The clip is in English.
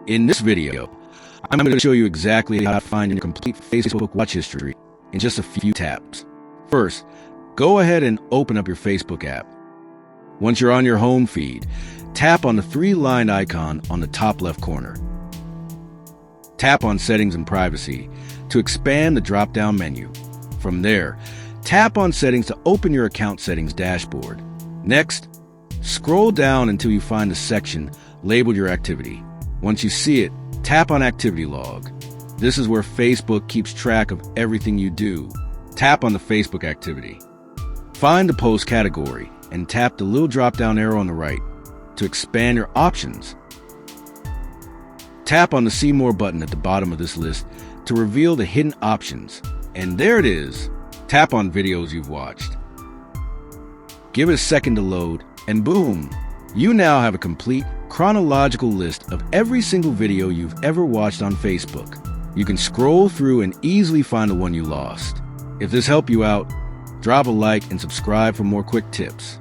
In this video, I'm going to show you exactly how to find your complete Facebook watch history in just a few taps. First, go ahead and open up your Facebook app. Once you're on your home feed, tap on the three-line icon on the top left corner. Tap on Settings and Privacy to expand the drop-down menu. From there, tap on Settings to open your account settings dashboard. Next, scroll down until you find the section labeled Your Activity. Once you see it, tap on Activity Log. This is where Facebook keeps track of everything you do. Tap on the Facebook activity. Find the post category and tap the little drop-down arrow on the right to expand your options. Tap on the See More button at the bottom of this list to reveal the hidden options. And there it is. Tap on videos you've watched. Give it a second to load, and boom! You now have a complete chronological list of every single video you've ever watched on Facebook. You can scroll through and easily find the one you lost. If this helped you out, drop a like and subscribe for more quick tips.